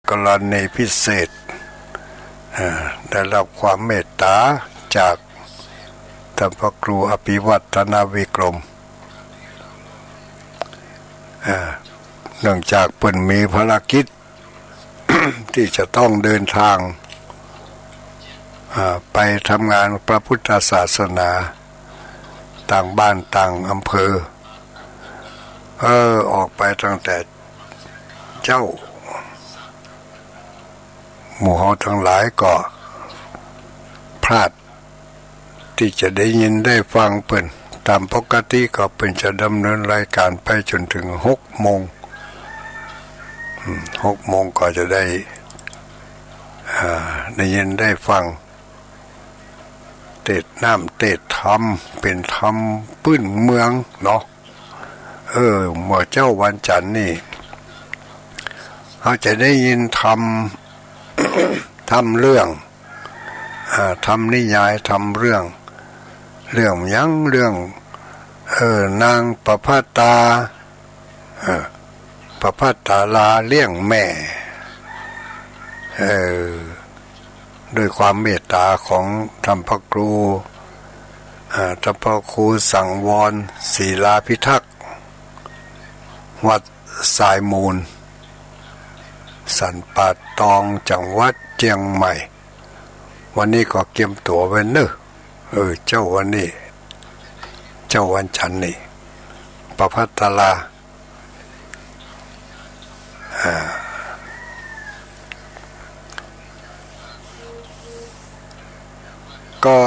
กรณีพิเศษได้รับความเมตตาจากท่านพระครูอภิวัฒนาวิกรมเนื่องจากเพิ่นมีภารกิจ ที่จะต้องเดินทางไปทำงานพระพุทธศาสนาต่างบ้านต่างอำเภอออกไปตั้งแต่เจ้าหมู่เฮาทั้งหลายก็พลาดที่จะได้ยินได้ฟังเพิ่นตามปกติก็เพิ่นจะดำเนินรายการไปจนถึง6 โมง6 โมงก็จะได้ยินได้ฟังเทศน้ำเทศธรรมเป็นธรรมพื้นเมืองเนาะเมื่อเจ้าวันจันทร์นี่เขาจะได้ยินธรรม ทำเรื่องทำนิยายทำเรื่องยังเรื่องนางประภาตาประภาตาลาเลี้ยงแม่ด้วยความเมตตาของท่านพระครูท่านพระครูสังวรศิลาพิทักษ์วัดสายมูลสันป่าตองจังหวัดเชียงใหม่วันนี้ก็เตรียมตัวไว้เนอะเจ้าวันนี้เจ้าวันจันทร์นี่ประภัตลาก็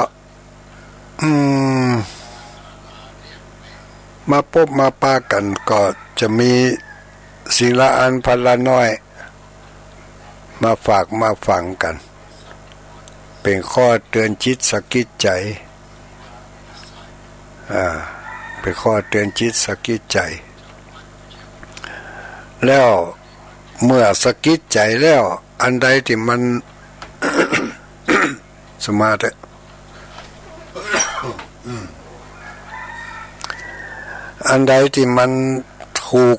มาพบมาปากันก็จะมีสิ่งละอันพันละน้อยมาฝากมาฟังกันเป็นข้อเตือนจิตสะกิดใจเป็นข้อเตือนจิตสะกิดใจแล้วเมื่อสะกิดใจแล้วอันใดที่มัน สมาธิอันใดที่มันถูก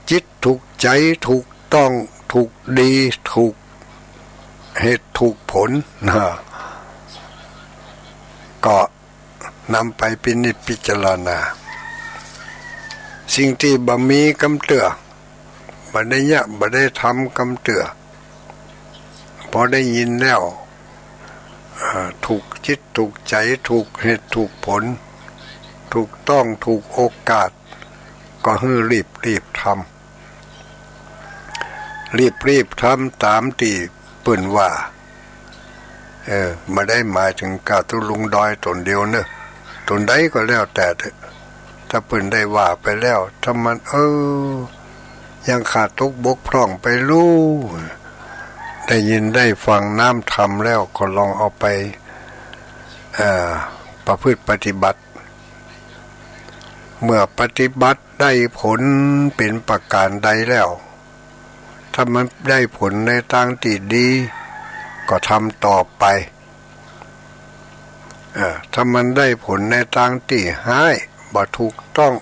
จิตถูกใจถูกต้องถูกดีถูกเหตุถูกผลก็นำไปพินิจพิจารณาสิ่งที่บ่มีกำเตือบ่ได้ยะบ่ได้ทำกำเตือพอได้ยินแล้วถูกจิตถูกใจถูกเหตุถูกผลถูกต้องถูกโอกาสก็ให้รีบทำรีบทำตามที่เปิ้นว่ามาได้หมายถึงกาตุลุงดอยตนเดียวเนอะตนใดก็แล้วแต่ถ้าเปิ้นได้ว่าไปแล้วถ้ามันยังขาดตกบกพร่องไปรู้ได้ยินได้ฟังน้ำธรรมแล้วก็ลองเอาไปประพฤติปฏิบัติเมื่อปฏิบัติได้ผลเป็นประการใดแล้วถ้ามันได้ผลในทางที่ดีก็ทำต่อไปถ้ามันได้ผลในทางที่ห้ายบ่ถูกต้อง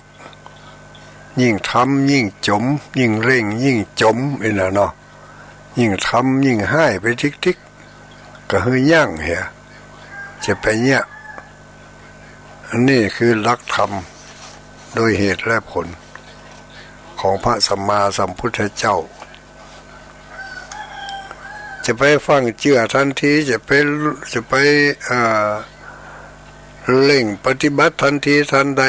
ยิ่งทำยิ่งจมยิ่งเร่งยิ่งจมเนาะยิ่งทำยิ่งห้ายไปทิกก็เฮยย่างเหียจะไปเนี่ยอันนี้คือหลักธรรมโดยเหตุและผลของพระสัมมาสัมพุทธเจ้าจะไปฟังเชื่อทันทีจะไปเร่งปฏิบัติทันทีทันใด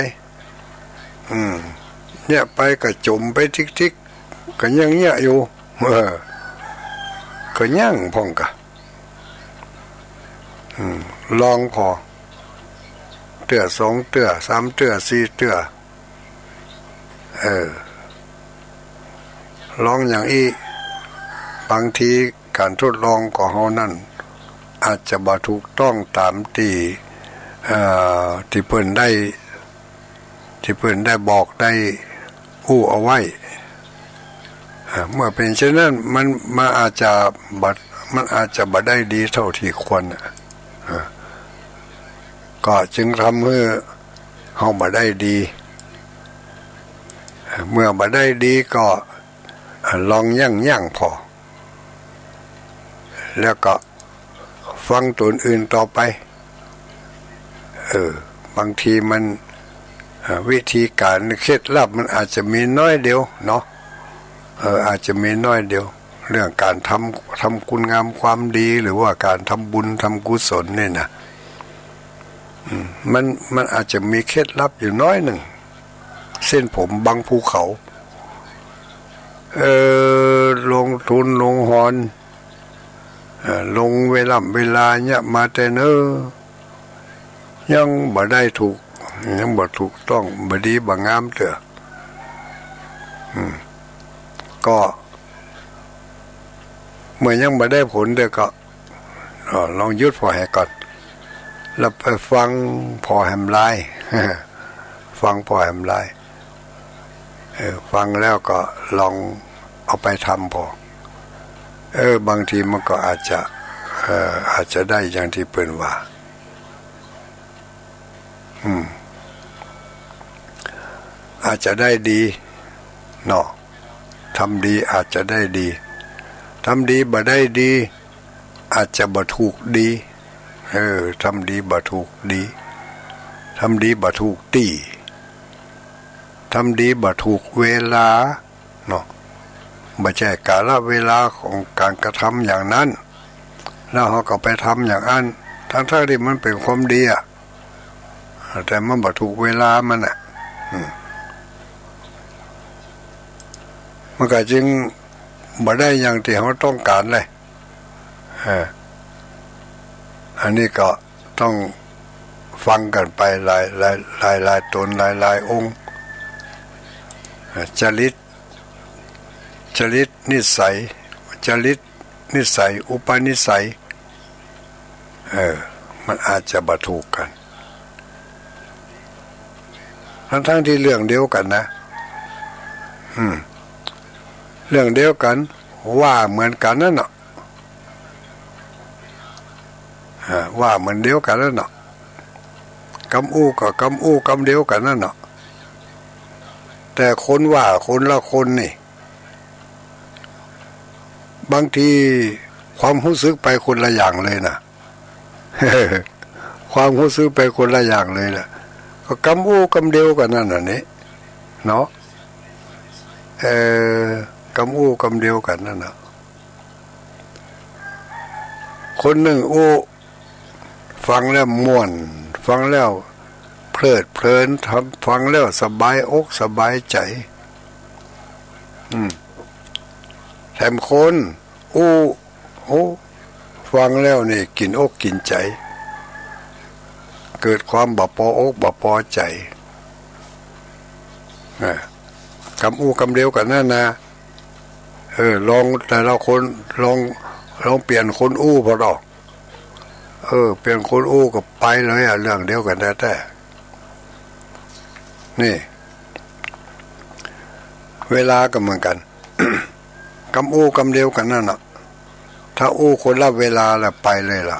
เนี่ยไปก็จมไปทิกก็ยังเนี่ยอยู่ก็ย่างพ่องกะลองพอเตื้อ2เตื้อ3เตื้อ4เตื้อลองอย่างอีบางทีการทดลองของเฮานั้นอาจจะบ่ถูกต้องตามที่เพิ่นได้บอกได้เอาไว้เมื่อเป็นเช่นนั้นมันอาจจะบ่ได้ดีเท่าที่ควรก็จึงทำให้เฮาบ่ได้ดี เมื่อบ่ได้ดีก็ลองย่างพอแล้วก็ฟังตนอื่นต่อไปบางทีมันวิธีการเคล็ดลับมันอาจจะมีน้อยเดียวเนาะอาจจะมีน้อยเดียวเรื่องการทำคุณงามความดีหรือว่าการทำบุญทำกุศลเนี่ยนะมันอาจจะมีเคล็ดลับอยู่น้อยหนึ่งเส้นผมบางภูเขาลงทุนลงหอนลงเวลาเนี่ยมาแต่เนอยังบ่ได้ถูกยังบ่ถูกต้องบ่ดีบ่งามเถอะก็เมื่อยังบ่ได้ผลเด้อก็ลองหยุดพอให้ก่อนแล้วไปฟังพอแหมลายฟังพอแหมลายฟังแล้วก็ลองเอาไปทำพอบางทีมันก็อาจจะได้อย่างที่เปิ้นว่าอาจจะได้ดีเนาะทำดีอาจจะได้ดีทำดีบ่ได้ดีอาจจะบ่ถูกดีทำดีบ่ถูกดีทำดีบ่ถูกตีทำดีบ่ถูกเวลาเนาะบ่ใช่กาลเวลาของการกระทำอย่างนั้นแล้วเขาก็ไปทำอย่างนั้นทั้งที่มันเป็นความดีอ่ะแต่มันบ่ถูกเวลามันอ่ะมันก็จึงบ่ได้อย่างที่เขาต้องการเลยอันนี้ก็ต้องฟังกันไปหลายตนหลายองค์จริตนิสัยอุปนิสัยมันอาจจะบ่ถูกกันทั้งที่เรื่องเดียวกันนะเรื่องเดียวกันว่าเหมือนกันนั่นเนาะว่าเหมือนเดียวกันนั่นเนาะกำอู้ก็กำอู้กำเดียวกันนั่นเนาะแต่คนว่าคนละคนนี่บางทีความรู้สึกไปคนละอย่างเลยนะ ความรู้สึกไปคนละอย่างเลยแหละก็กำอู้กำเดียวกันนั่นน่ะนี่เนาะกำอู้กำเดียวกันนั่นน่ะคนหนึ่งอู้ฟังแล้วม่วนฟังแล้วเพลิดเพลินทำฟังแล้วสบายอกสบายใจแถมคนฟังแล้วนี่กินอกกินใจเกิดความบ่พออกบ่พอใจกำอู้กำเดียวกันนั่นนะลองแต่ละคนลองเปลี่ยนคนอู้พอดอกเปลี่ยนคนอู้ก็ไปเลยเรื่องเดียวกันแต่นี่เวลาก็เหมือนกัน กำอู้กำเดียวกันนั่นน่ะถ้าอู้คนละเวลาแล้วไปเลยล่ะ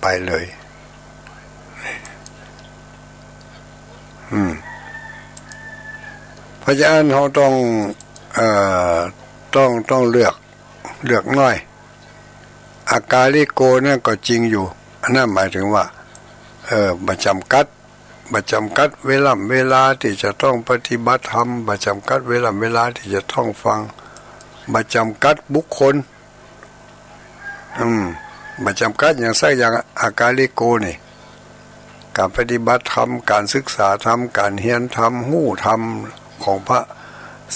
ไปเลยเพราะฉะนั้นเราต้องเลือกน้อยอากาลิโกนั่นก็จริงอยู่อันนั้นหมายถึงว่าประจำกัดเวลาที่จะต้องปฏิบัติธรรมประจำกัดเวลาที่จะต้องฟังประจำกัดบุคคลประจำกัดอย่างสักอย่างอากาลิโกนี่การปฏิบัติธรรมการศึกษาธรรมการเรียนธรรมหู้ธรรมของพระ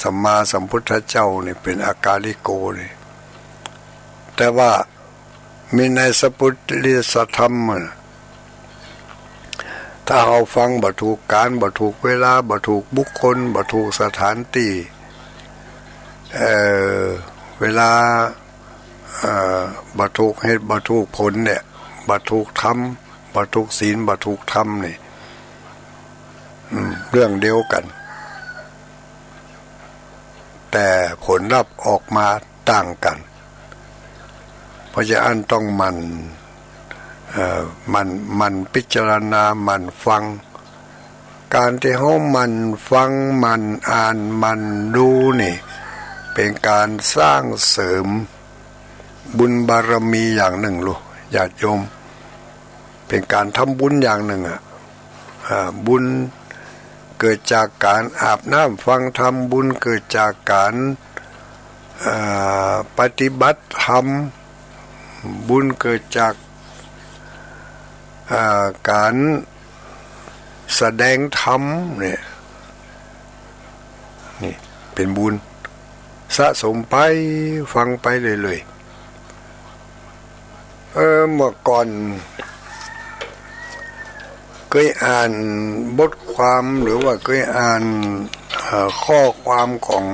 สัมมาสัมพุทธเจ้านี่เป็นอากาลิโกนี่แต่ว่ามีในสัพพุริสธรรมถ้าเราฟังบ่ถูกการบ่ถูกเวลาบ่ถูกบุคคลบ่ถูกสถานที่เวลาบ่ถูกเหตุบ่ถูกผลเนี่ยบ่ถูกธรรมบ่ถูกศีลบ่ถูกธรรมนี่เรื่องเดียวกันแต่ผลลัพธ์ออกมาต่างกันเพราะฉะนั้นต้องมันพิจารณามันฟัง การที่เฮามันฟังมันอ่านมันดูนี่เป็นการสร้างเสริมบุญบารมีอย่างหนึ่งลูกญาติโยมเป็นการทำบุญอย่างหนึ่งบุญเกิดจากการอาบน้ำฟังธรรมบุญเกิดจากการปฏิบัติธรรมบุญเกิดจากการแสดงธรรมเนี่ยนี่เป็นบุญสะสมไปฟังไปเลยเมื่อก่อนเคยอ่านบทความหรือว่าเคยอ่านข้อความของ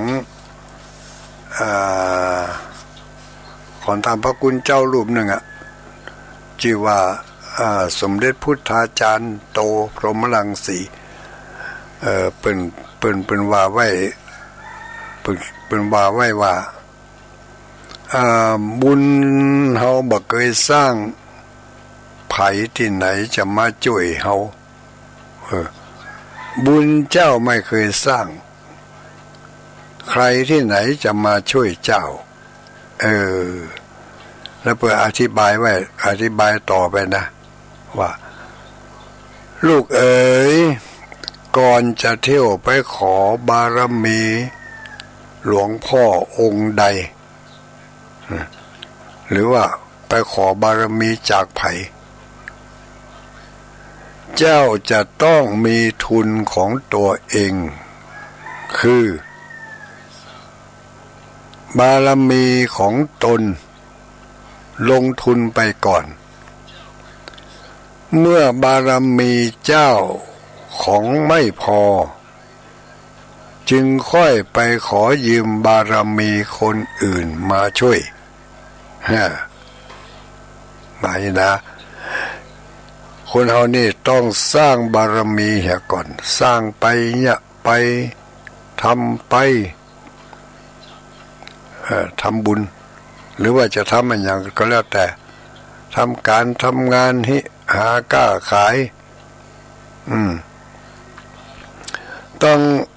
ท่านพระคุณเจ้ารูปหนึ่งชื่อว่าสมเด็จพุทธาจารย์โตพรหมรังสีเป็นว่าไว้เป็นว่าไว้ว่าบุญเฮาบ่เคยสร้างไผที่ไหนจะมาช่วยเฮาบุญเจ้าไม่เคยสร้างใครที่ไหนจะมาช่วยเจ้าแล้วเพื่ออธิบายไว้อธิบายต่อไปนะว่าลูกเอ๋ยก่อนจะเที่ยวไปขอบารมีหลวงพ่อองค์ใดหรือว่าไปขอบารมีจากไผเจ้าจะต้องมีทุนของตัวเองคือบารมีของตนลงทุนไปก่อนเมื่อบารมีเจ้าของไม่พอจึงค่อยไปขอยืมบารมีคนอื่นมาช่วยหมายนะคนเฮานี่ต้องสร้างบารมีเสียก่อนสร้างไปเนี่ยไปทำไปทำบุญหรือว่าจะทำอะไรอย่างก็แล้วแต่ทำการทำงานหาก้าขาย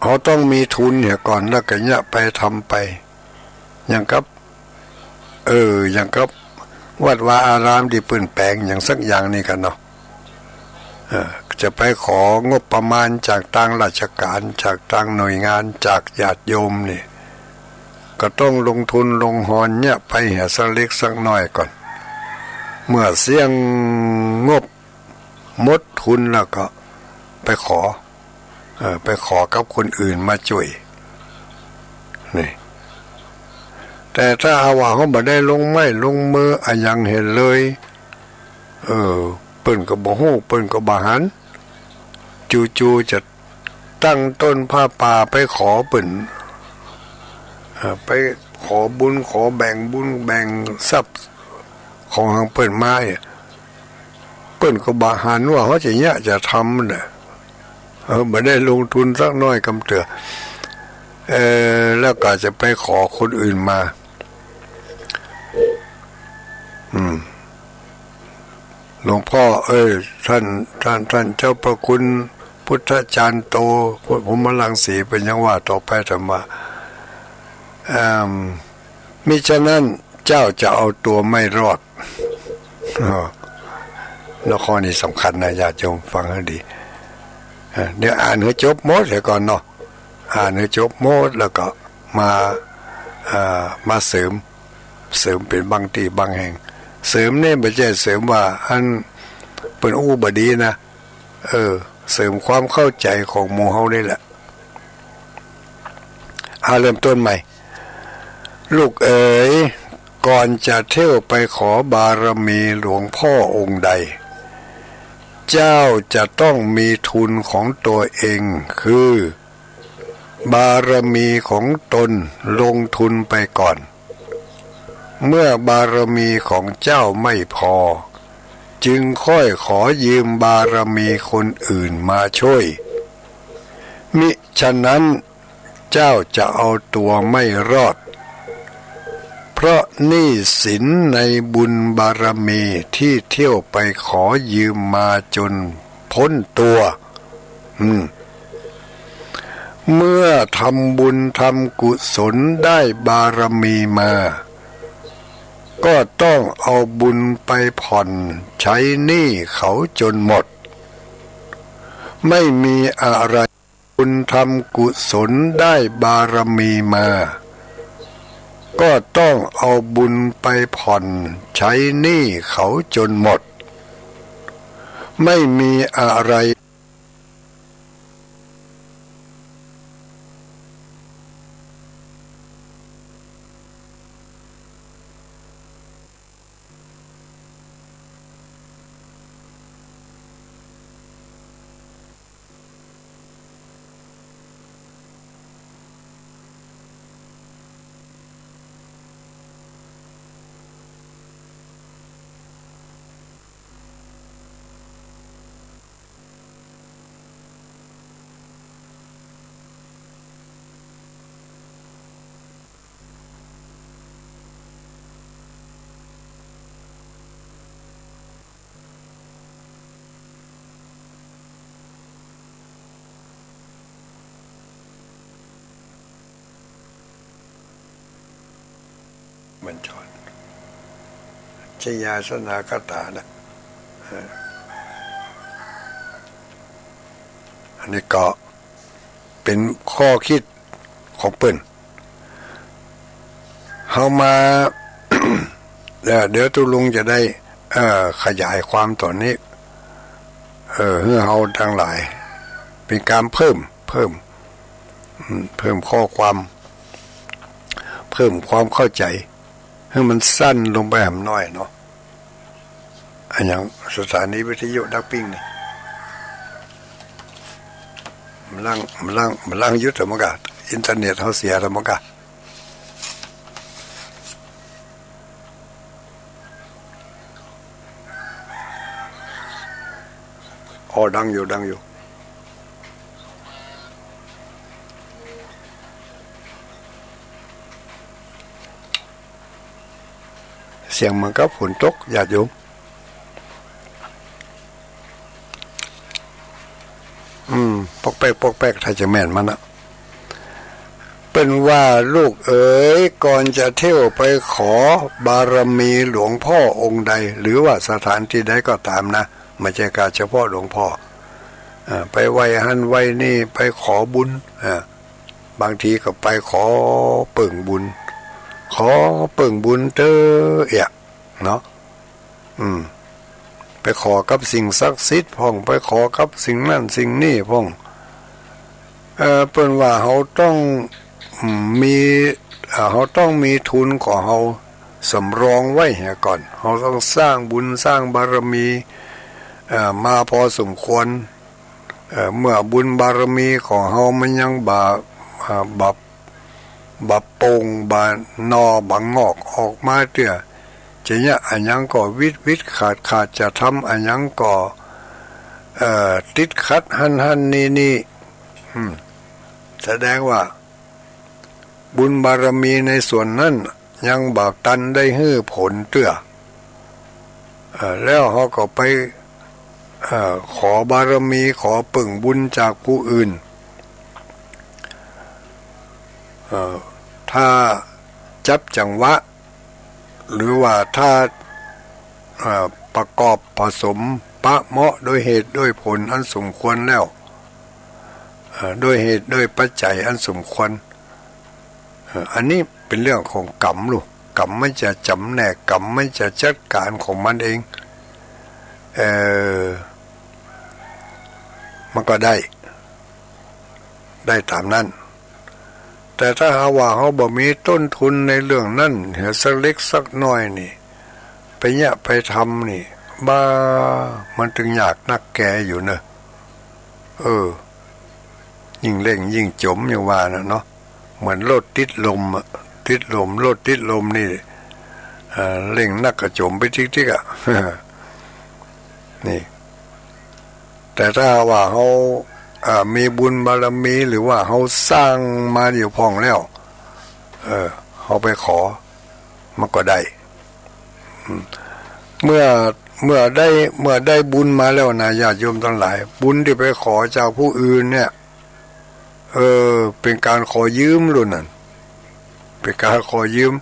เขาต้องมีทุนเสียก่อนแล้วก็เนี่ยไปทำไปอย่างกับอย่างกับวัดวาอารามที่เปลี่ยนแปลงอย่างสักอย่างนี่กันเนาะจะไปของบประมาณจากทางราชการจากทางหน่วยงานจากญาติโยมนี่ก็ต้องลงทุนลงหอนเนี่ยไปเหี่ยสักเล็กสักน้อยก่อนเมื่อเสี่ยงงบหมดทุนแล้วก็ไปขอกับคนอื่นมาช่วยนี่แต่ถ้าหาว่าเขาบ่ได้ลงไม้ลงมืออะยังเห็นเลยเปิ้นก็บ่ฮู้เปิ้นก็บ่หันจู่ๆจะตั้งต้นผ้าป่าไปขอเปิ้นไปขอบุญขอแบ่งบุญแบ่งทรัพย์ของทางเปิ้นมาเปิ้นก็บ่หันว่าเขาจะเนี่ยจะทำน่ะบ่ได้ลงทุนสักน้อยกำเตือแล้วก็จะไปขอคนอื่นมาหลวงพ่อท่านเจ้าประคุณพุทธจารย์โตผมมาลังสีเป็นยังว่าต่อไปธรรมะมิฉะนั้นเจ้าจะเอาตัวไม่รอดแล้วข้อนี้สำคัญนะญาติโยมฟังให้ดีเดี๋ยวอ่านให้จบหมดเสียก่อนเนาะอ่านให้จบหมดแล้วก็มาเสริมเป็นบางที่บางแห่งเสริมเนี่ยไม่ใช่เสริมว่าอันเป็นอู้บดีนะเสริมความเข้าใจของหมู่เฮาได้แหละเริ่มต้นใหม่ลูกเอ๋ยก่อนจะเที่ยวไปขอบารมีหลวงพ่อองค์ใดเจ้าจะต้องมีทุนของตัวเองคือบารมีของตนลงทุนไปก่อนเมื่อบารมีของเจ้าไม่พอจึงค่อยขอยืมบารมีคนอื่นมาช่วยมิฉะนั้นเจ้าจะเอาตัวไม่รอดเพราะหนี้สินในบุญบารมีที่เที่ยวไปขอยืมมาจนพ้นตัว เมื่อทำบุญทำกุศลได้บารมีมาก็ต้องเอาบุญไปผ่อนใช้หนี้เขาจนหมดไม่มีอะไรบุญทำกุศลได้บารมีมาก็ต้องเอาบุญไปผ่อนใช้หนี้เขาจนหมดไม่มีอะไรมันชอนชยาสนากตานะอันนี้ก็เป็นข้อคิดของเปิ้นเฮามา เดี๋ยวตุลุงจะได้ขยายความต่อนี้เพื่อเฮาทั้งหลายเป็นการเพิ่มข้อความเพิ่มความเข้าใจให้มันสั้นลงไปหำน้อยเนาะอันอย่างสถานีวิทยุดักปิ้งนี่มันลังยุทธมกะอินเทอร์เน็ตเขาเสียธรรมกะอ๋อดังอยู่เสียงมันก็ฝนตกญาติโยมปอกแป๊กถ้าจะแม่นมันนะเป็นว่าลูกเอ๋ยก่อนจะเที่ยวไปขอบารมีหลวงพ่อองค์ใดหรือว่าสถานที่ใดก็ตามนะไม่ใช่การเฉพาะหลวงพ่อไปไหว้หันไหว้นี่ไปขอบุญบางทีก็ไปขอเปิ่งบุญเต้อเนาะไปขอกับสิ่งศักดิ์สิทธิ์พ่องไปขอกับสิ่งนั่นสิ่งนี้พ่องเปิ้นว่าเขาต้องมีทุนของเขาสำรองไว้เหี่ยก่อนเขาต้องสร้างบุญสร้างบารมีมาพอสมควรเมื่อบุญบารมีของเขามันยังบาโป่งบานอบางงอกออกมาเตื้อจะเนี่ยอันยังก็วิดขาดจะทำอันยังก็ติดขัดหันนี่แสดงว่าบุญบารมีในส่วนนั้นยังบากตันได้ฮื้อผลเตื้อแล้วเขาก็ไปขอบารมีขอปึ่งบุญจากผู้อื่นถ้าจับจังหวะหรือว่าถ้าประกอบผสมปะเหมาะโดยเหตุด้วยผลอันสมควรแล้วด้วยเหตุด้วยปัจจัยอันสมควรอันนี้เป็นเรื่องของกรรมลูกกรรมไม่จะจำแนกกรรมไม่จะจัดการของมันเองมันก็ได้ตามนั้นแต่ถ้าหาว่าเขาบ่มีต้นทุนในเรื่องนั้นเห็นสักเล็กสักน้อยนี่ไปเนี่ยไปทำนี่บ้ามันถึงยากนักแกอยู่เนอะยิ่งเร่งยิ่งจมอย่างว่านะเนาะเหมือนรถติดลมรถติดลมนี่เร่งนักกระจมไปทิกๆนี่แต่ถ้าว่าเขามีบุญบารมีหรือว่าเขาสร้างมาอยู่พ่องแล้วเขาไปขอมันก็ได้เมื่อได้บุญมาแล้วนะญาติโยมทั้งหลายบุญที่ไปขอจากผู้อื่นเนี่ย เป็นการขอยืมรุ่นนั่นเป็นการขอยืม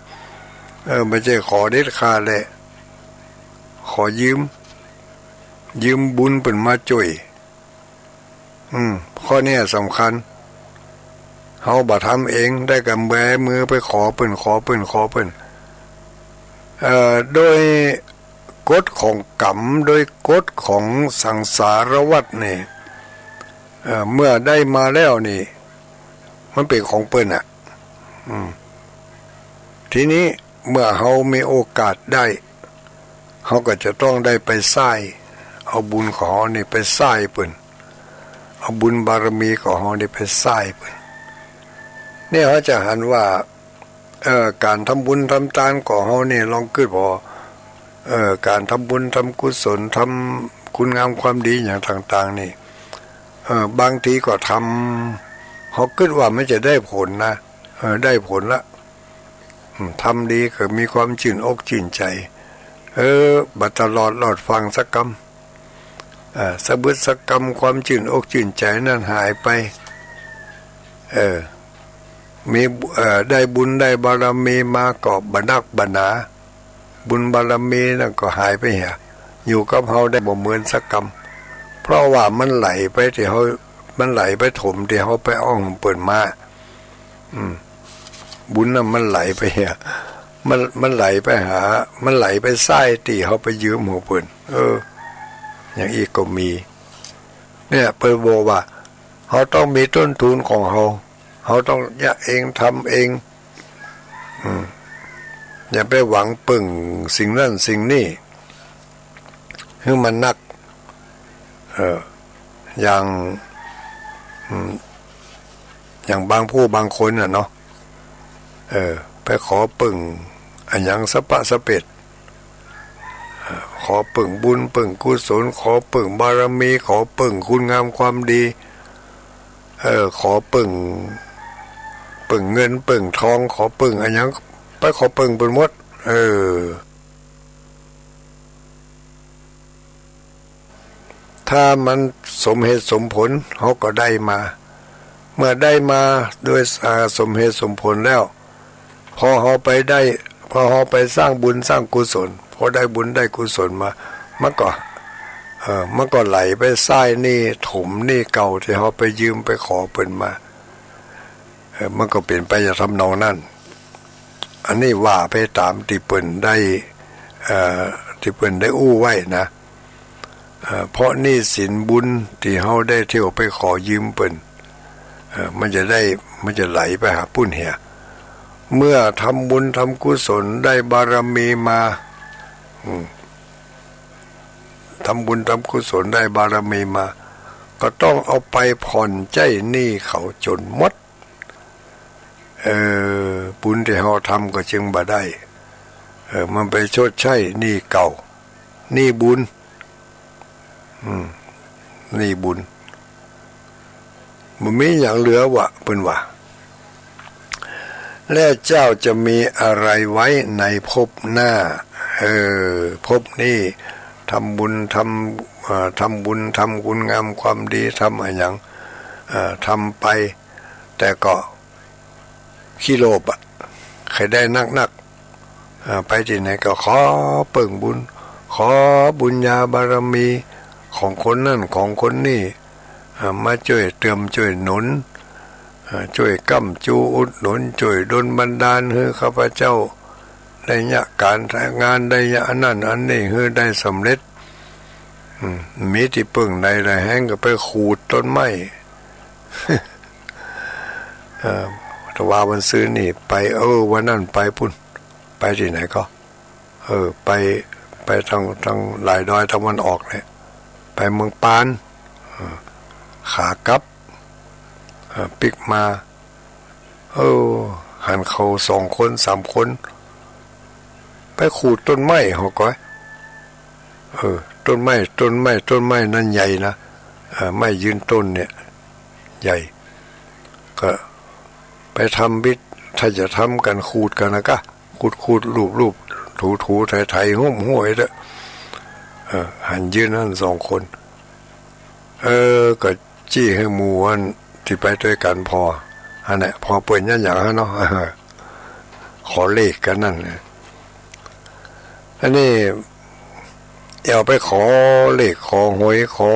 ไม่ใช่ขอเด็ดขาดแหละขอยืมบุญเป็นมาจ่วยข้อนี้สำคัญเฮาบ่ทำเองได้กำแบมือไปขอเปิ้นโดยกฎของกรรมโดยกฎของสังสารวัฏนี่เมื่อได้มาแล้วนี่มันเป็นของเปิ้นทีนี้เมื่อเฮามีโอกาสได้เฮาก็จะต้องได้ไปสร้างเอาบุญของเฮานี่ไปสร้างเปิ้นเอาบุญบารมีของเฮานี่ไปสร้างเปิ้นนี่เขาจะหันว่าการทำบุญทำทานของเฮานี่ลองคิดพอการทำบุญทำกุศลทำคุณงามความดีอย่างต่างๆนี่บางทีก็ทำเขาคิดว่าไม่จะได้ผลนะได้ผลละทำดีก็มีความชื่นอกชื่นใจบัดตลอดฟังสักกรรมสะบึดสักกรรมความชื่นอกชื่นใจนั่นหายไปมีได้บุญได้บารมีมาก็บรรนักบรรณาบุญบารมีนั่นก็หายไปเหี่ยอยู่กับเฮาได้บ่เหมือนสักกรรมเพราะว่ามันไหลไปที่เฮามันไหลไปถมที่เฮาไปอ้องเปิดมาบุญน่ะมันไหลไปเหี่ยมันไหลไปหามันไหลไปไส้ตีเฮาไปยืมหัวเปิ้นอย่างอีกก็มีเนี่ยเปิ้นบอกว่าเฮาต้องมีต้นทุนของเฮาต้องยะเองทำเองอย่าไปหวังปึ่งสิ่งนั้นสิ่งนี้ให้มันนักอย่างบางผู้บางคนเนาะไปขอปึ่งอันยังสะปะสะเป็ดขอปึ่งบุญปึ่งกุศลขอปึ่งบารมีขอปึ่งคุณงามความดีขอปึ่งเงินปึ่งทองขอปึ่งอันยังไปขอปึ่งเป็นหมดถ้ามันสมเหตุสมผลเขาก็ได้มาเมื่อได้มาด้วยสมเหตุสมผลแล้วพอเขาไปสร้างบุญสร้างกุศลพอได้บุญได้กุศลมามันก็ไหลไปไส้นี่ถมนี่เก่าที่เขาไปยืมไปขอเปิ่นมามันก็เปลี่ยนไปอย่างทำนองนั้นอันนี้ว่าไปตามที่เปิ่นได้อู้ไว้นะเพราะนี่สินบุญที่เขาได้เที่ยวไปขอยืมเปิ่นมันจะไหลไปหาปุ่นเหี่ยเมื่อทำบุญทำกุศลได้บารมีมาทำบุญทำกุศลได้บารมีมาก็ต้องเอาไปผ่อนใจหนี้เขาจนหมดบุญที่เราทำก็จึงบ่ได้มันไปชดใช้หนี้เก่าหนี้บุญหนี้บุญมันมีอย่างเหลือวะเพิ่นว่าและเจ้าจะมีอะไรไว้ในภพหน้าภพนี้ทำบุญทำคุณงามความดีทำอะไรอย่างทำไปแต่ก็ขี้โลภใครได้นักไปที่ไหนก็ขอเปิ่งบุญขอบุญญาบารมีของคนนั่นของคนนี่มาช่วยเติมช่วยหนุนช่วยก้ำจูอุดหนุนช่วยดลบันดาลให้ข้าพเจ้าได้ยะการงานได้ยะนั่นอันนี้ให้ได้สำเร็จมีที่เปิ่งใดแห้งก็ไปขูดต้นไม้แต่ว่าวันซื้อนี่ไปวันนั้นไปพุ่นไปที่ไหนก็ไปทางหลายดอยตะวันออกเนี่ยไปเมืองปานขากลับปิกมาหันเขา2 คน3 คนไปขูดต้นไม้เขาก็ต้นไม้นั่นใหญ่นะไม้ยืนต้นเนี่ยใหญ่ก็ไปทำบิดถ้าจะทำกันขูดกันนะก็ขูดรูปถูไถห่มห้วยเด้อหันยืนนั่น2 คนก็จี้ให้หมู่วัน ที่ไปด้วยกันพออันนี้พอเปิดยันอย่างนั้นเนาะขอเลขกันนั่นอันนี้เอาไปขอเลขขอหวยขอ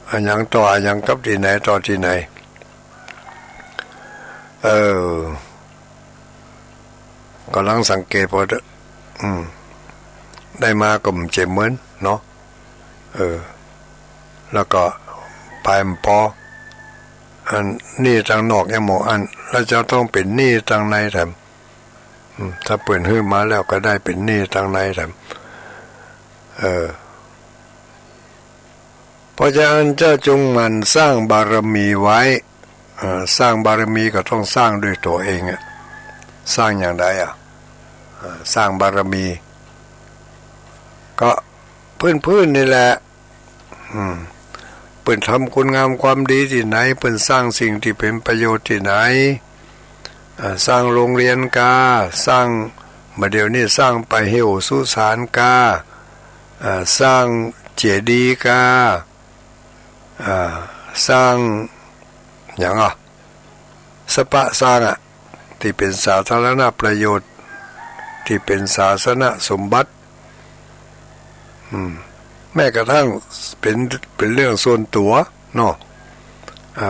อันยังต่ออันยังกับที่ไหนต่อที่ไหนกำลังสังเกตพอได้มาก็มเจ็บเหมือนเนาะแล้วก็ไปมปออันนี่ทางนอกยังหมออันแล้วจะต้องเป็นนี่ทางในแถมถ้าเปิดขึ้นมาแล้วก็ได้เป็นนี่ทางในแถมเพราะฉะนั้นเจ้าจงมันสร้างบารมีไว้สร้างบารมีก็ต้องสร้างด้วยตัวเองสร้างอย่างไรสร้างบารมีก็พื้นนี่แหละเปิ่นทำคุณงามความดีที่ไหนเปิ่นสร้างสิ่งที่เป็นประโยชน์ที่ไหนสร้างโรงเรียนกาสร้างมาเดี๋ยวนี้สร้างไปเหี่ยวสุสานกาสร้างเจดีย์กาสร้างอย่างสปะสร้างที่เป็นสาธารณประโยชน์ที่เป็นศาสนสมบัติแม้กระทั่งเป็นเรื่องส่วนตัวเนาะ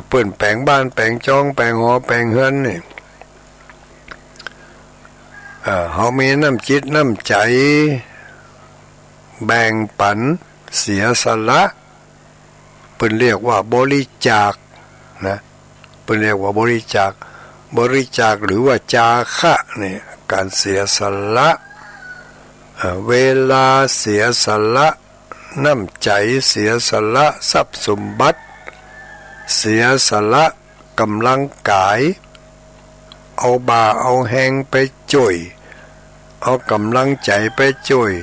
เปิ้นแปลงบ้านแปลงจ้องแปลงหอแปลงเฮือนนี่เฮามีน้ำจิตน้ำใจแบ่งปันเสียสละเปิ้นเรียกว่าบริจาคนะเปิ้นเรียกว่าบริจาคหรือว่าจาคะนี่การเสียสละเวลาเสียสละน้ำใจเสียสละทรัพย์สมบัติเสียสละกำลังกายเอาบ่าเอาแหงไปจ่วยเอากำลังใจไปจ่วย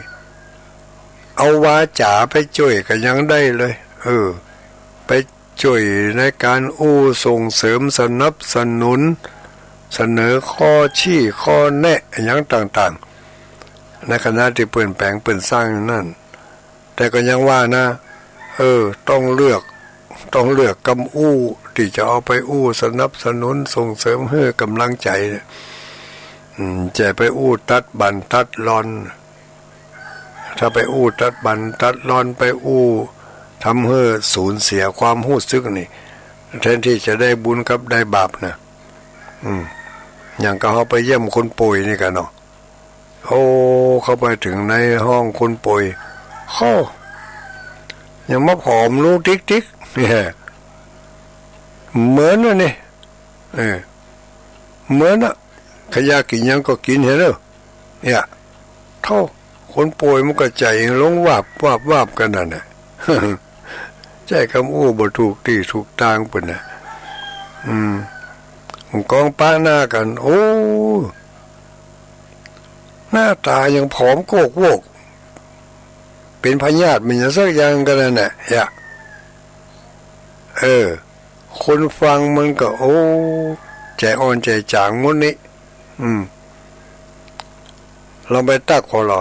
เอาวาจาไปจ่วยก็ยังได้เลยไปจ่วยในการส่งเสริมสนับสนุนเสนอข้อชี้ข้อแนะอย่างต่างๆในขณะที่เปลี่ยนแปลงเปลี่ยนสร้างนั่นแต่ก็ยังว่านะต้องเลือกกำที่จะเอาไปสนับสนุนส่งเสริมให้กำลังใจจะไปตัดบันตัดรอนถ้าไปตัดบันตัดรอนไปทำให้สูญเสียความรู้สึกนี่แทนที่จะได้บุญกับได้บาปนะอย่างก็เขาไปเยี่ยมคนป่วยนี่กันเนาะเข้าไปถึงในห้องคนป่วยยังมาผอมลูกติ๊กเนี่ยเหมือนน่ะนี่เหมือนน่ะขยะกินยังก็กินเห็นเด้อเนี่ยคนป่วยมันก็ใจลงวาบกันนั่นน่ะใจคำบ่ถูกที่ถูกทางปุ่นน่ะกองป้าหน้ากันหน้าตายังผอมโกกโวกเป็นพยาธิมันจะสักอย่างกันนั่นแหละคนฟังมันก็ใจอ่อนใจจางงุ่นนี่เราไปตักพอเรา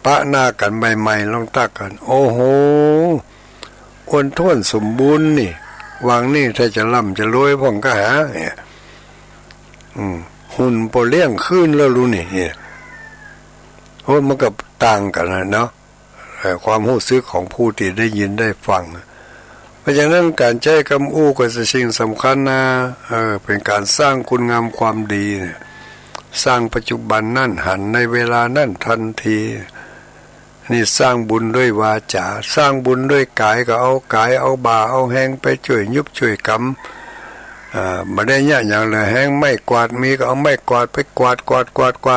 ปะหน้ากันใหม่ๆลองตักกันอ้วนท้วนสมบูรณ์นี่วางนี่ถ้าจะร่ำจะรวยพ่องก็หาเนี่ยหุ่นโปเลี้ยงขึ้นแล้วรู้นี่มันก็ต่างกันนะเนาะความรู้สึกของผู้ที่ได้ยินได้ฟังเพราะฉะนั้นการใช้คำก็เป็นสิ่งสำคัญนะเป็นการสร้างคุณงามความดีเนี่ยสร้างปัจจุบันนั่นหันในเวลานั่นทันทีนี่สร้างบุญด้วยวาจาสร้างบุญด้วยกายก็เอากายเอาบ่าเอาแหงไปช่วยยุบช่วยกำมาได้เนี่ยอย่างเลยแหงไม่กวาดมีก็เอาไม่กวาดไปกวา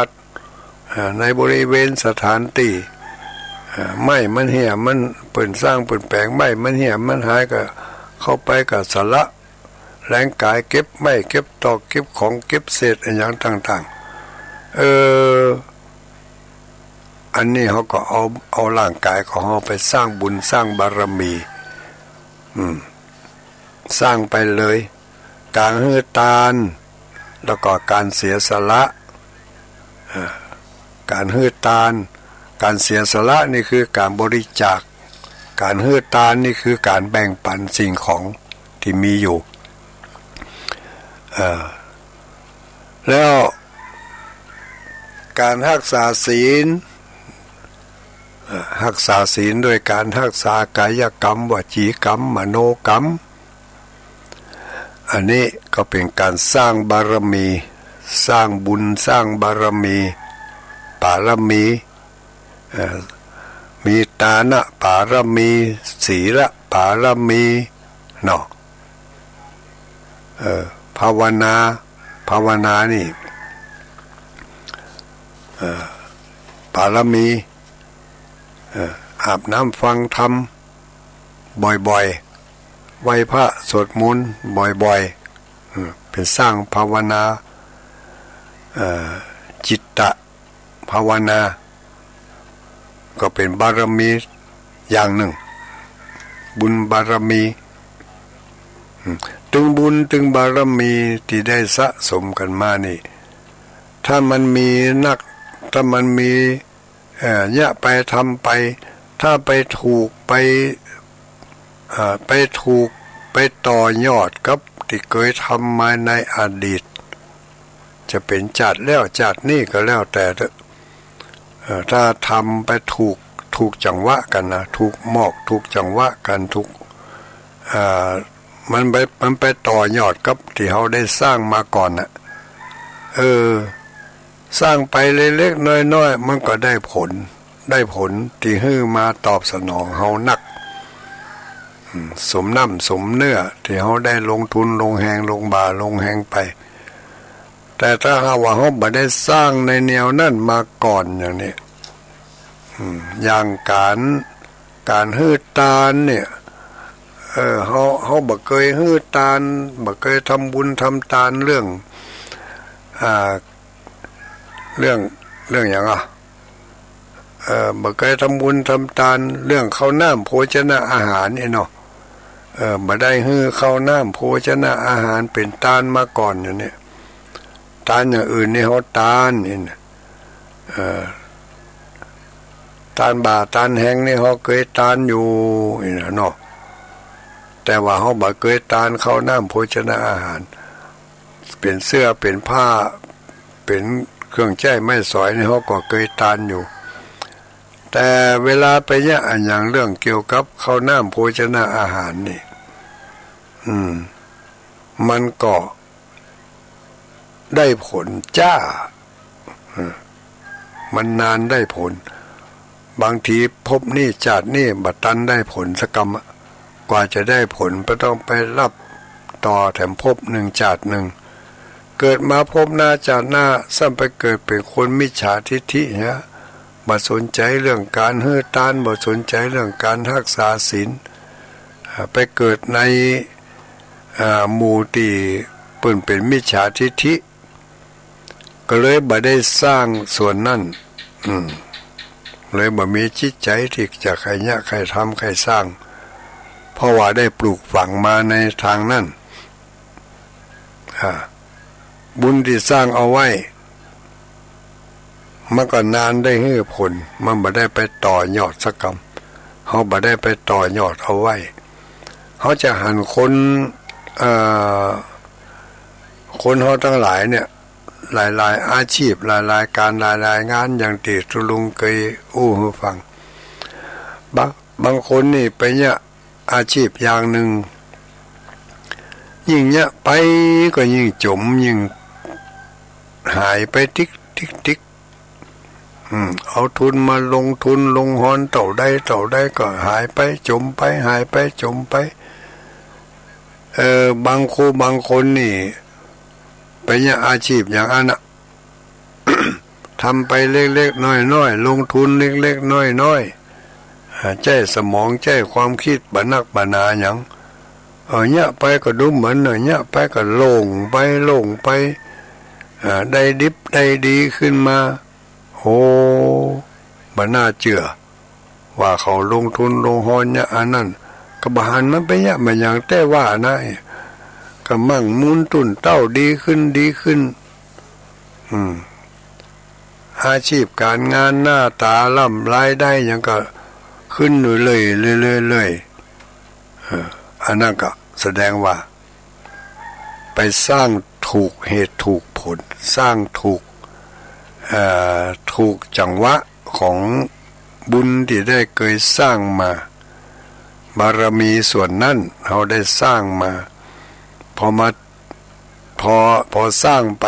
ดในบริเวณสถานที่ไม่มันเหี่ยมันเปิ่นสร้างเปิ่นแปลงไม่มันเหี่ยมันหายก็เข้าไปกับสละแรงกายเก็บไม่เก็บตอกเก็บของเก็บเศษอย่างต่างๆอันนี้เขาก็เอาร่างกายของเขาไปสร้างบุญสร้างบารมีสร้างไปเลยการให้ทานแล้วก็การเสียสละการให้ทานการเสียสละนี่คือการบริจาคการให้ทานนี่คือการแบ่งปันสิ่งของที่มีอยู่ แล้วการรักษาศีลรักษาศีลโดยการรักษากายกรรมวจีกรรมมโนกรรมอันนี้ก็เป็นการสร้างบารมีสร้างบุญสร้างบารมีปารมีมีตานะปารมีศีลปารมีเนาะภาวนานี่ปารมีอาบน้ำฟังธรรมบ่อยๆไหว้พระสวดมนต์บ่อยๆเป็นสร้างภาวนาจิตตะภาวนาก็เป็นบารมีอย่างหนึ่งบุญบารมีถึงบุญถึงบารมีที่ได้สะสมกันมานี่ถ้ามันมีถ้ามันมีเนี่ยไปทำไปถ้าไปถูกไปต่อยอดกับที่เคยทำมาในอดีตจะเป็นจัดแล้วจัดนี่ก็แล้วแต่ถ้าทำไปถูกจังหวะกันนะถูกหมอกถูกจังหวะกันถูกมันไปต่อยอดกับที่เขาได้สร้างมาก่อนน่ะสร้างไปเล็กๆน้อยๆมันก็ได้ผลที่ฮื้อมาตอบสนองเฮานักสมน้ำสมเนื้อที่เขาได้ลงทุนลงแหงลงบ่าลงแหงไปแต่ถ้าหากว่าเขาไม่ได้สร้างในแนวนั้นมาก่อนอย่างนี้อย่างการฮื้อตาลเนี่ยเขาบ่เคยฮื้อตาลบ่เคยทำบุญทำตาลเรื่องอย่างบ่เคยทำบุญทำทานเรื่องข้าวน้ำโภชนะอาหารนี่เนาะบ่ได้ฮื้อข้าวน้ำโภชนะอาหารเป็นทานมาก่อนอย่างนี้ทานอย่างอื่นนี่เขาทานนี่ทานบ่าทานแห้งนี่เขาเคยทานอยู่นี่นะเนาะแต่ว่าเขาบ่เคยทานข้าวน้ำโภชนะอาหารเป็นเสื้อเป็นผ้าเป็นเครื่องใช้ไม้สอยนี่เขาก็เคยทานอยู่แต่เวลาไปเนี่ยอย่างเรื่องเกี่ยวกับข้าวน้ำโภชนะอาหารนี่มันก็ได้ผลจ้ามันนานได้ผลบางทีพบนี่จาดนี่บัดตันได้ผลสักกรรมกว่าจะได้ผลก็ต้องไปรับต่อแถมพบหนึ่งจาดหนึ่งเกิดมาพบหน้าจาดหน้าซ้ำไปเกิดเป็นคนมิจฉาทิฐิเนี่ยบ่สนใจเรื่องการฮื้อตานบ่สนใจเรื่องการรักษาศีลไปเกิดในหมู่ที่เป็นมิจฉาทิฐิก็เลยบ่ได้สร้างส่วนนั้นเลยบ่มีจิตใจที่จะใครเนี่ยใครทำใครสร้างเพราะว่าได้ปลูกฝังมาในทางนั้นบุญที่สร้างเอาไว้มันก็นานได้ให้ผลมันบ่ได้ไปต่อยอดสักกรรมเขาบ่ได้ไปต่อยอดเอาไว้เขาจะหันคนเขาทั้งหลายเนี่ยหลายอาชีพหลายการหลายงานอย่างที่ทุลุงเคยอู้ให้ฟังบางคนนี่ไปเนี่ยอาชีพอย่างหนึ่งยิ่งเนี่ยไปก็ยิ่งจมยิ่งหายไปทิกเอาทุนมาลงทุนลงหอนเต่าได้ก็หายไปจมไปหายไปจมไปบางคนนี่ไปเนี่ยอาชีพอย่างนั้นน่ะ ทำไปเล็กๆน้อยๆลงทุนเล็กๆน้อยๆใจสมองใจความคิดบันักบนาอย่างเนี่ยไปก็ดูเหมือนเนี่ยไปก็โล่งไปได้ดิบได้ดีขึ้นมาโอ้บ่น่าเชื่อว่าเขาลงทุนลงหอนเนี่ยอันนั้นก็บหันมันไปเนี่ยมันอย่างแต่ว่านะก็มั่งมุนตุนเต้าดีขึ้นอาชีพการงานหน้าตาล่ำรายได้ยังก็ขึ้นอยู่เลยอันนั้นก็แสดงว่าไปสร้างท ถูกเหตุถูกผลสร้างถูกจังหวะของบุญที่ได้เคยสร้างมาบารมีส่วนนั้นเราได้สร้างมาพอสร้างไป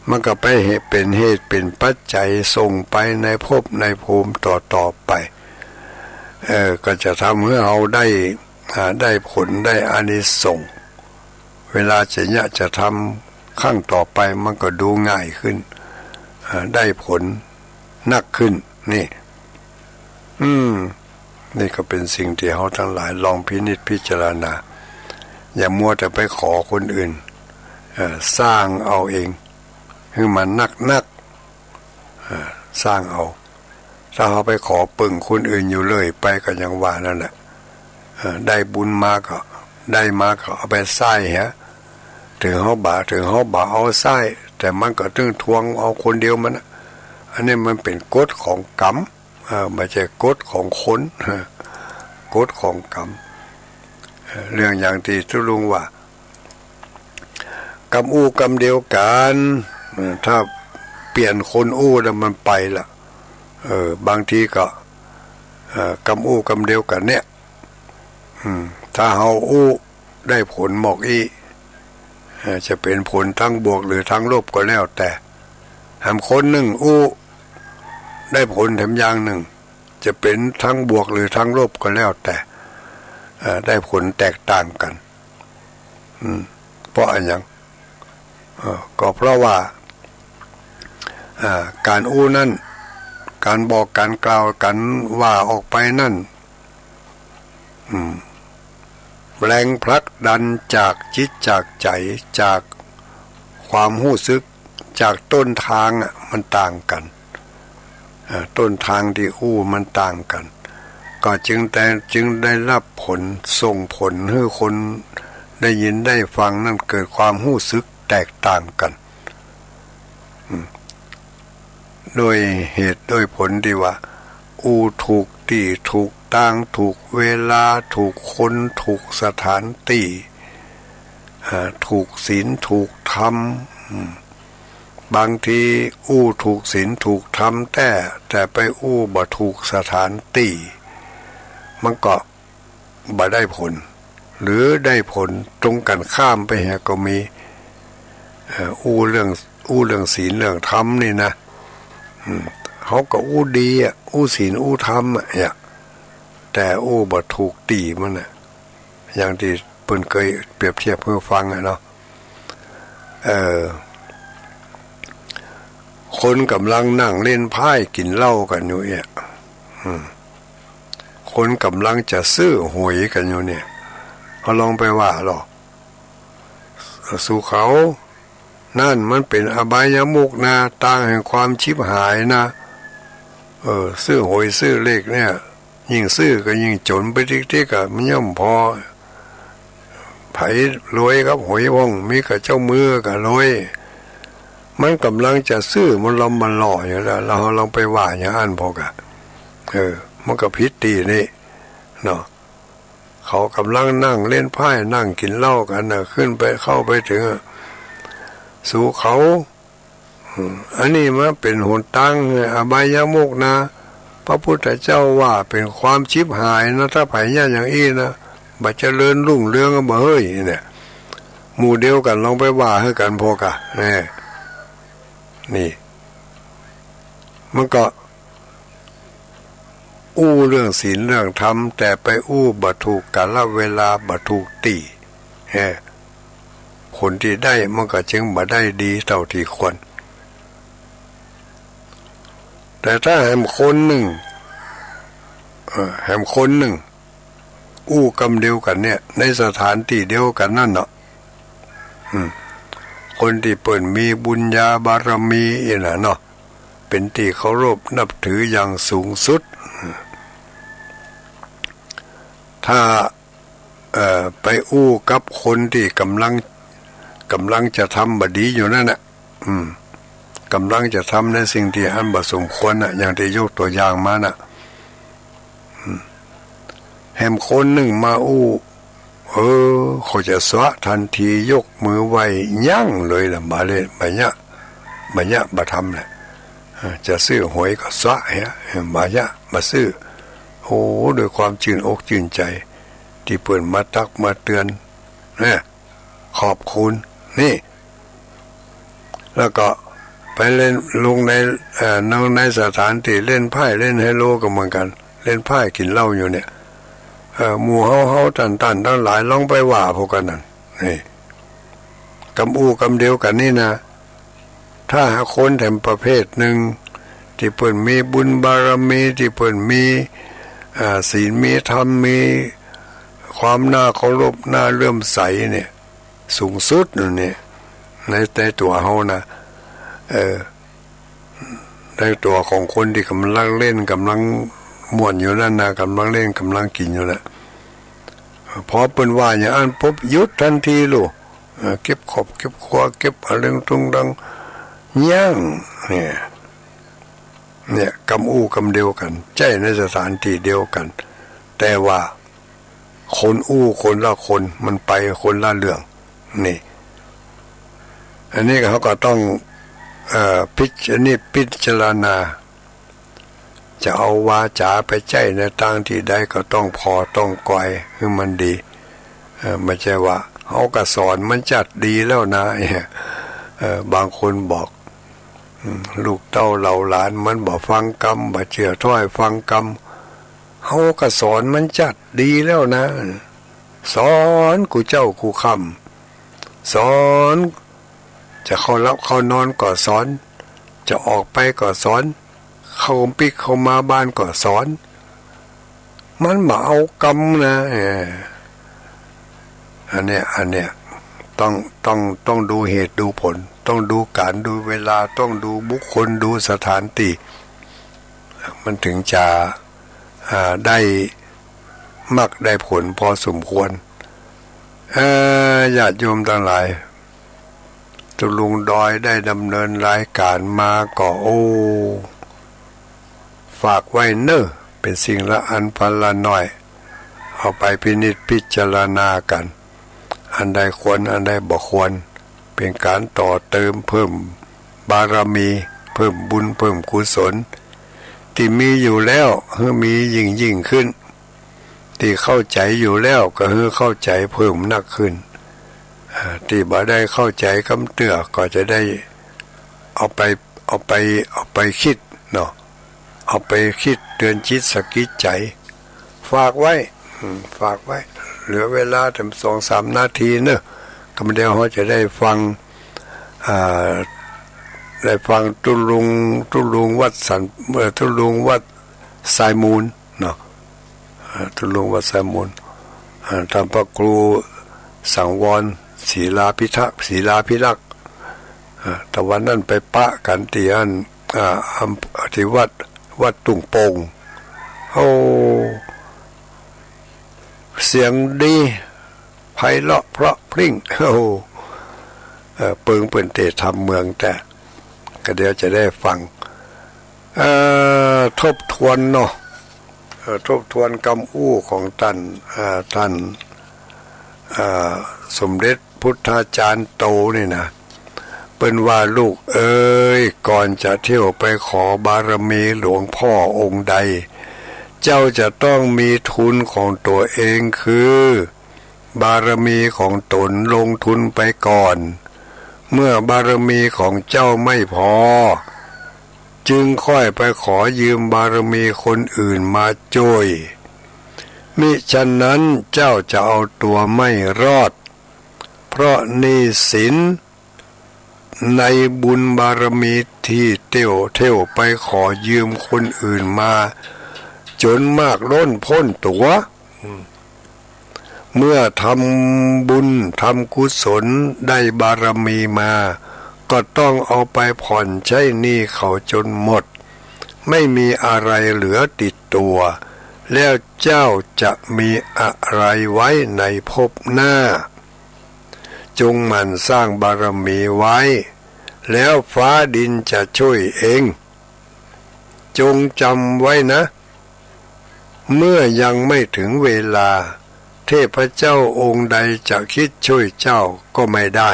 มันก็ไปเป็นเหตุเป็นปัจจัยส่งไปในภพในภูมิต่อไปก็จะทำให้เราได้ผลได้อานิสงส์เวลาจะทำขั้งต่อไปมันก็ดูง่ายขึ้นได้ผลนักขึ้นนี่นี่ก็เป็นสิ่งที่เราทั้งหลายลองพินิจพิจารณาอย่ามัวแต่ไปขอคนอื่นสร้างเอาเองให้มันนักสร้างเอาถ้าเราไปขอปึ่งคนอื่นอยู่เลยไปก็ยังว่านั่นแหละได้บุญมาก็ได้มาก็เอาไปใส่ฮะถึงเขาบ่าเอาใส่แต่มันก็ต้องทวงเอาคนเดียวมันอันนี้มันเป็นกฎของกรรมไม่ใช่กฎของคนกฎของกรรมเรื่องอย่างที่ทุลุงว่ากรรมกรรมเดียวกันถ้าเปลี่ยนคนแล้วมันไปละบางทีก็กรรมกรรมเดียวกันเนี่ยถ้าเฮาได้ผลหมอกจะเป็นผลทั้งบวกหรือทั้งลบก็แล้วแต่หากคนหนึ่งได้ผลแถมอย่างหนึ่งจะเป็นทั้งบวกหรือทั้งลบก็แล้วแต่ได้ผลแตกต่างกันเพราะอะไรอย่างก็เพราะว่าการนั่นการบอกการกล่าวกันว่าออกไปนั่นแรงผลักดันจากจิตจากใจจากความรู้สึกจากต้นทางมันต่างกันต้นทางที่มันต่างกันก็จึงได้รับผลส่งผลให้คนได้ยินได้ฟังนั่นเกิดความรู้สึกแตกต่างกันโดยเหตุโดยผลที่ว่าถูกที่ถูกทางถูกเวลาถูกคนถูกสถานที่ถูกศีลถูกธรรมบางทีถูกศีลถูกธรรมแต่ไปบ่ถูกสถานที่มันก็บ่ได้ผลหรือได้ผลตรงกันข้ามไปก็มีเรื่องศีลเรื่องธรรมนี่นะเขาก็ดีศีลธรรมแต่บ่ถูกตีมันอย่างที่เพิ่นเคยเปรียบเทียบเพื่อฟังเนาะคนกำลังนั่งเล่นไพ่กินเหล้ากันอยู่คนกำลังจะซื้อหวยกันอยู่เนี่ยเขาลองไปว่าหรอสู่เขานั่นมันเป็นอบายมุขนะทางแห่งความชิบหายนะซื้อหวยซื้อเลขเนี่ยยิ่งซื้อก็ยิ่งจนไปทิกๆมันย่อมพอไผรวยครับหวยว่องมีกับเจ้ามือกับรวยมันกำลังจะซื้อมันหล่ออยู่แล้วเราลองไปว่าอย่างอันพอกะมันก็ผิดตีนี่เนาะเขากำลังนั่งเล่นไพ่นั่งกินเหล้ากันขึ้นไปเข้าไปถึงสู่เขาอันนี้มันเป็นหนตั้งอบายมุขนะพระพุทธเจ้าว่าเป็นความชิบหายนะถ้าไผ่ย่าอย่างอี้นะบัดเจริญรุ่งเรืองก็บ่เฮ้ยเนี่ยหมู่เดียวกันลองไปว่าให้กันพอกะนี่มันก็เรื่องศีลเรื่องธรรมแต่ไปบ่ถูกกาลเวลาบ่ถูกตีผลที่ได้มันก็จึงบ่ได้ดีเท่าที่ควรแต่ถ้าแหมคนหนึ่งกำเดียวกันเนี่ยในสถานที่เดียวกันนั่นเนาะคนที่เปิ่นมีบุญญาบารมีเนาะเป็นที่เคารพนับถืออย่างสูงสุดถ้าไปกับคนที่กำลังจะทำบดีอยู่นั่นน่ะกำลังจะทำในสิ่งที่อันบ่สมควรอย่างที่ยกตัวอย่างมาแหมคนหนึ่งมา เขาจะสวะทันทียกมือไหวยั่งเลยล่ะมาเลยมาเนี้ยมาทำแหละจะซื้อหวยก็สวะเฮ้ยมาเนี้ยมาซื้อโอ้โดยความชื่นอกชื่นใจที่เปิ่นมาตักมาเตือนเนี่ยขอบคุณนี่แล้วก็ไปเล่นลงในสถานที่เล่นไพ่เล่นไฮโลก็เหมือนกันเล่นไพ่กินเหล้าอยู่เนี่ยหมู่เฮาตันทั้งหลายลองไปว่าพวกกันนั่นนี่กำเดียวกันนี่นะถ้าหาคนแถมประเภทหนึ่งที่เปิ่นมีบุญบารมีที่เปิ่นมีศีลมีธรรมมีความน่าเคารพน่าเลื่อมใสเนี่ยสูงสุดเนี่ยในตัวเฮานะในตัวของคนที่กำลังเล่นกำลังม่วนอยู่นั่นนะกำลังเล่นกำลังกินอยู่แล้วพอเปิ้นว่าอย่างนั้นปุ๊บหยุดทันทีลูกเก็บขอบเก็บครัวเก็บอะไรตรงดังย่างเนี่ยกำเดียวกันใจในสถานที่เดียวกันแต่ว่าคนคนละคนมันไปคนละเรื่องนี่อันนี้เขาก็ต้องพิจารณาจะเอาวาจาไปใจในต่างที่ใดก็ต้องพอต้องกอยให้มันดีไม่ใช่ว่าเขาก็สอนมันจัดดีแล้วนะบางคนบอกลูกเต้าเหล่าหลานมันบอกฟังกรรมบ่เชื่อถ้อยฟังกรรมเขาก็สอนมันจัดดีแล้วนะสอนกูเจ้ากูคำสอนจะเข้ารับเข้านอนก็สอนจะออกไปก็สอนเข้าปิกเข้ามาบ้านก็สอนมันมาเอากรรมนะอันเนี้ยต้องดูเหตุดูผลต้องดูการดูเวลาต้องดูบุคคลดูสถานที่มันถึงจะได้มักได้ผลพอสมควรญาติโยมทั้งหลายตุลุงดอยได้ดำเนินรายการมาก็ฝากไว้เนอะเป็นสิ่งละอันพันละน้อยเอาไปพินิจพิจารณากันอันใดควรอันใดบ่ควรเป็นการต่อเติมเพิ่มบารมีเพิ่มบุญเพิ่มกุศลที่มีอยู่แล้วให้มียิ่งขึ้นที่เข้าใจอยู่แล้วก็ให้เข้าใจเพิ่มนักขึ้นที่บ่ได้เข้าใจคำเตือก็จะได้เอาไปคิดเนาะเอาไปคิดเตือนจิตสะกิดใจฝากไว้เหลือเวลาถึง2-3 นาทีเนอะก็เดี๋ยวเขาจะได้ฟังตุลุงวัดสันตุลุงวัดสายมูลเนาะตุลุงวัดสายมูลทำพระครูสังวรศีลาพิทักษ์แต่วันนั้นไปปะกันที่ที่วัดตุงโป่งเสียงดีไพเราะเพราะพริ้งเปิ่นเตะทำเมืองแต่ก็เดี๋ยวจะได้ฟังทบทวนเนาะทบทวนคำอู้ของท่านสมเด็จพุทธาจารย์โตนี่นะเป็นว่าลูกเอ้ยก่อนจะเที่ยวไปขอบารมีหลวงพ่อองค์ใดเจ้าจะต้องมีทุนของตัวเองคือบารมีของตนลงทุนไปก่อนเมื่อบารมีของเจ้าไม่พอจึงค่อยไปขอยืมบารมีคนอื่นมาช่วยมิฉะนั้นเจ้าจะเอาตัวไม่รอดเพราะหนี้สินในบุญบารมีที่เที่ยวไปขอยืมคนอื่นมาจนมากล้นพ้นตัวเมื่อทำบุญทำกุศลได้บารมีมาก็ต้องเอาไปผ่อนใช้หนี้เขาจนหมดไม่มีอะไรเหลือติดตัวแล้วเจ้าจะมีอะไรไว้ในภพหน้าจงหมั่นสร้างบารมีไว้แล้วฟ้าดินจะช่วยเองจงจำไว้นะเมื่อยังไม่ถึงเวลา เทพเจ้าองค์ใดจะคิดช่วยเจ้าก็ไม่ได้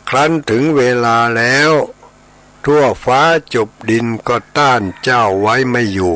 ครั้นถึงเวลาแล้วทั่วฟ้าจบดินก็ต้านเจ้าไว้ไม่อยู่